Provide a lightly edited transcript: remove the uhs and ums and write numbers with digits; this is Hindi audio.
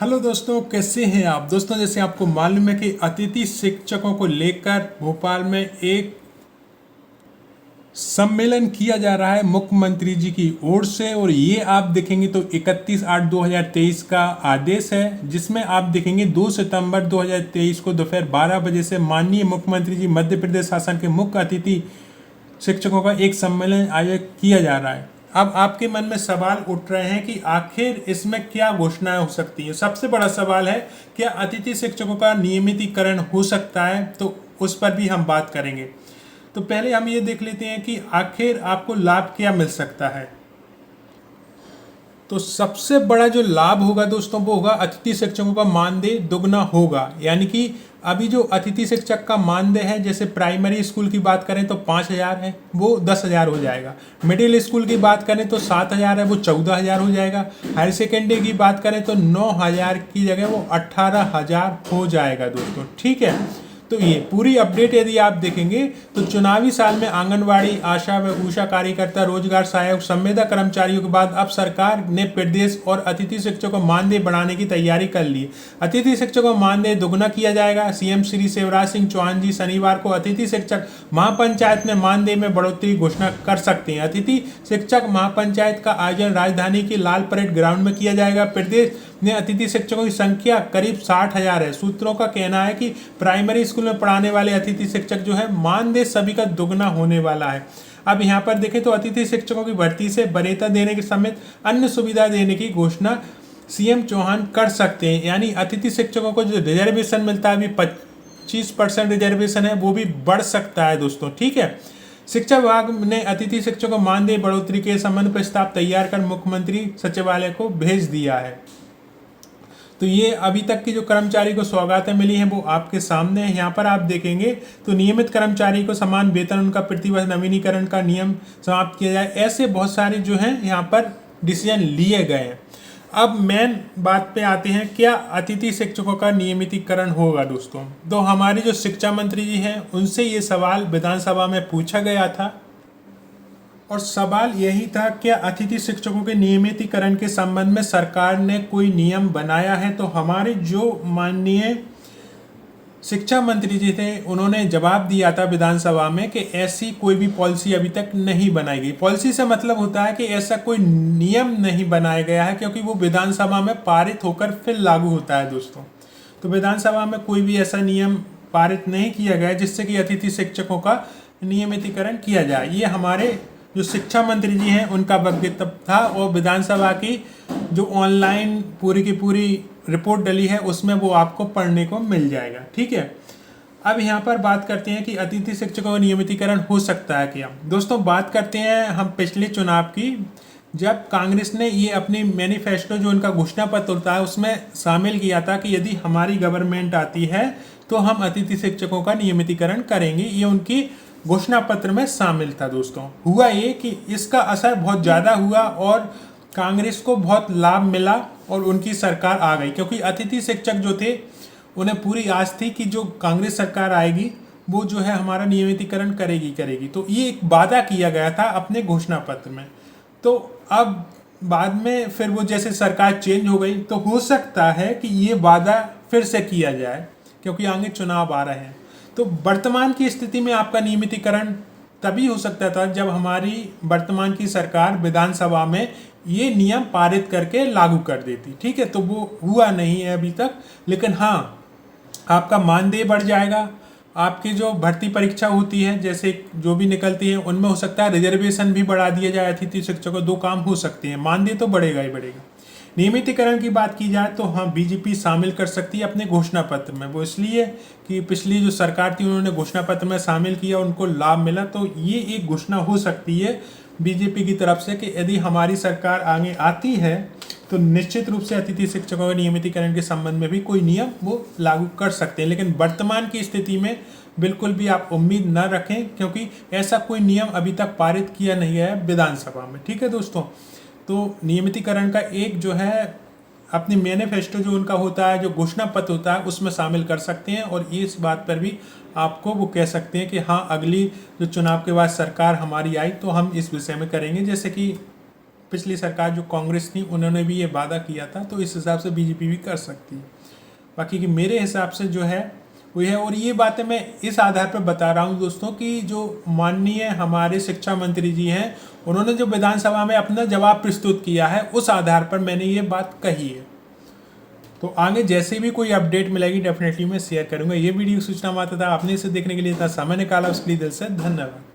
हेलो दोस्तों, कैसे हैं आप दोस्तों। जैसे आपको मालूम है कि अतिथि शिक्षकों को लेकर भोपाल में एक सम्मेलन किया जा रहा है मुख्यमंत्री जी की ओर से। और ये आप देखेंगे तो 31/8/2023 का आदेश है, जिसमें आप देखेंगे 2 सितंबर 2023 को दोपहर 12 बजे से माननीय मुख्यमंत्री जी मध्य प्रदेश शासन के मुख्य अतिथि शिक्षकों का एक सम्मेलन आयोजित किया जा रहा है। अब आपके मन में सवाल उठ रहे हैं कि आखिर इसमें क्या घोषणाएं हो सकती हैं। सबसे बड़ा सवाल है, क्या अतिथि शिक्षकों का नियमितीकरण हो सकता है, तो उस पर भी हम बात करेंगे। तो पहले हम ये देख लेते हैं कि आखिर आपको लाभ क्या मिल सकता है। तो सबसे बड़ा जो लाभ होगा दोस्तों, वो होगा अतिथि शिक्षकों का मानदेय दुगना होगा। यानी कि अभी जो अतिथि शिक्षक का मानदेय है, जैसे प्राइमरी स्कूल की बात करें तो 5,000 है, वो 10,000 हो जाएगा। मिडिल स्कूल की बात करें तो 7,000 है, वो 14,000 हो जाएगा। हायर सेकेंडरी की बात करें तो 9,000 की जगह वो 18,000 हो जाएगा दोस्तों। ठीक है, तो ये पूरी अपडेट यदि आप देखेंगे तो चुनावी साल में आंगनवाड़ी, आशा व ऊषा कार्यकर्ता, रोजगार सहायक, संविदा कर्मचारियों के बाद अब सरकार ने प्रदेश और अतिथि शिक्षकों को मानदेय बढ़ाने की तैयारी कर ली। अतिथि शिक्षकों को मानदेय दोगुना किया जाएगा। सीएम श्री शिवराज सिंह चौहान जी शनिवार को अतिथि शिक्षक महापंचायत में मानदेय में बढ़ोतरी घोषणा कर सकते हैं। अतिथि शिक्षक महापंचायत का आयोजन राजधानी के लाल परेड ग्राउंड में किया जाएगा। प्रदेश में अतिथि शिक्षकों की संख्या करीब 60,000 है। सूत्रों का कहना है कि प्राइमरी स्कूल में पढ़ाने वाले अतिथि शिक्षक जो है, मानदेय सभी का दुगना होने वाला है। अब यहाँ पर देखें तो अतिथि शिक्षकों की भर्ती से वरीयता देने के समेत अन्य सुविधा देने की घोषणा सीएम चौहान कर सकते हैं। यानी अतिथि शिक्षकों को जो रिजर्वेशन मिलता है, अभी 25% रिजर्वेशन है, वो भी बढ़ सकता है दोस्तों। ठीक है, शिक्षा विभाग ने अतिथि शिक्षकों को मानदेय बढ़ोतरी के संबंध प्रस्ताव तैयार कर मुख्यमंत्री सचिवालय को भेज दिया है। तो ये अभी तक की जो कर्मचारी को सौगातें मिली हैं वो आपके सामने है। यहाँ पर आप देखेंगे तो नियमित कर्मचारी को समान वेतन, उनका प्रतिवर्ष नवीनीकरण का नियम समाप्त किया जाए, ऐसे बहुत सारे जो हैं यहाँ पर डिसीजन लिए गए हैं। अब मेन बात पे आते हैं, क्या अतिथि शिक्षकों का नियमितीकरण होगा दोस्तों। तो हमारे जो शिक्षा मंत्री जी हैं, उनसे ये सवाल विधानसभा में पूछा गया था और सवाल यही था, क्या अतिथि शिक्षकों के नियमितीकरण के संबंध में सरकार ने कोई नियम बनाया है। तो हमारे जो माननीय शिक्षा मंत्री जी थे, उन्होंने जवाब दिया था विधानसभा में कि ऐसी कोई भी पॉलिसी अभी तक नहीं बनाई गई। पॉलिसी से मतलब होता है कि ऐसा कोई नियम नहीं बनाया गया है, क्योंकि वो विधानसभा में पारित होकर फिर लागू होता है दोस्तों। तो विधानसभा में कोई भी ऐसा नियम पारित नहीं किया गया जिससे कि अतिथि शिक्षकों का नियमितीकरण किया जाए। ये हमारे जो शिक्षा मंत्री जी हैं उनका वक्तव्य था, और विधानसभा की जो ऑनलाइन पूरी की पूरी रिपोर्ट डली है उसमें वो आपको पढ़ने को मिल जाएगा। ठीक है, अब यहाँ पर बात करते हैं कि अतिथि शिक्षकों का नियमितीकरण हो सकता है क्या। दोस्तों बात करते हैं हम पिछले चुनाव की, जब कांग्रेस ने ये अपनी मैनिफेस्टो जो उनका घोषणा पत्र होता है उसमें शामिल किया था कि यदि हमारी गवर्नमेंट आती है तो हम अतिथि शिक्षकों का नियमितीकरण करेंगे। ये उनकी घोषणा पत्र में शामिल था दोस्तों। हुआ ये कि इसका असर बहुत ज़्यादा हुआ और कांग्रेस को बहुत लाभ मिला और उनकी सरकार आ गई, क्योंकि अतिथि शिक्षक जो थे उन्हें पूरी आस थी कि जो कांग्रेस सरकार आएगी वो जो है हमारा नियमितीकरण करेगी। तो ये एक वादा किया गया था अपने घोषणा पत्र में। तो अब बाद में फिर वो जैसे सरकार चेंज हो गई, तो हो सकता है कि ये वादा फिर से किया जाए, क्योंकि आगे चुनाव आ रहे हैं। तो वर्तमान की स्थिति में आपका नियमितीकरण तभी हो सकता था जब हमारी वर्तमान की सरकार विधानसभा में ये नियम पारित करके लागू कर देती। ठीक है, तो वो हुआ नहीं है अभी तक, लेकिन हाँ, आपका मानदेय बढ़ जाएगा। आपकी जो भर्ती परीक्षा होती है, जैसे जो भी निकलती है, उनमें हो सकता है रिजर्वेशन भी बढ़ा दिया जाए अतिथि शिक्षकों। दो काम हो सकते हैं, मानदेय तो बढ़ेगा ही बढ़ेगा। नियमितीकरण की बात की जाए तो हाँ, बीजेपी शामिल कर सकती है अपने घोषणा पत्र में। वो इसलिए कि पिछली जो सरकार थी उन्होंने घोषणा पत्र में शामिल किया, उनको लाभ मिला। तो ये एक घोषणा हो सकती है बीजेपी की तरफ से कि यदि हमारी सरकार आगे आती है तो निश्चित रूप से अतिथि शिक्षकों के नियमितीकरण के संबंध में भी कोई नियम वो लागू कर सकते हैं। लेकिन वर्तमान की स्थिति में बिल्कुल भी आप उम्मीद न रखें, क्योंकि ऐसा कोई नियम अभी तक पारित किया नहीं है विधानसभा में। ठीक है दोस्तों, तो नियमितीकरण का एक जो है अपनी मैनिफेस्टो जो उनका होता है, जो घोषणा पत्र होता है, उसमें शामिल कर सकते हैं। और इस बात पर भी आपको वो कह सकते हैं कि हाँ, अगली जो चुनाव के बाद सरकार हमारी आई तो हम इस विषय में करेंगे। जैसे कि पिछली सरकार जो कांग्रेस थी उन्होंने भी ये वादा किया था, तो इस हिसाब से बीजेपी भी कर सकती है। बाकी कि मेरे हिसाब से जो है वो है, और ये बातें मैं इस आधार पर बता रहा हूँ दोस्तों कि जो माननीय हमारे शिक्षा मंत्री जी हैं, उन्होंने जो विधानसभा में अपना जवाब प्रस्तुत किया है, उस आधार पर मैंने ये बात कही है। तो आगे जैसे भी कोई अपडेट मिलेगी डेफिनेटली मैं शेयर करूंगा। ये वीडियो सूचना मात्र था, आपने इसे देखने के लिए इतना समय निकाला उसके लिए दिल से धन्यवाद।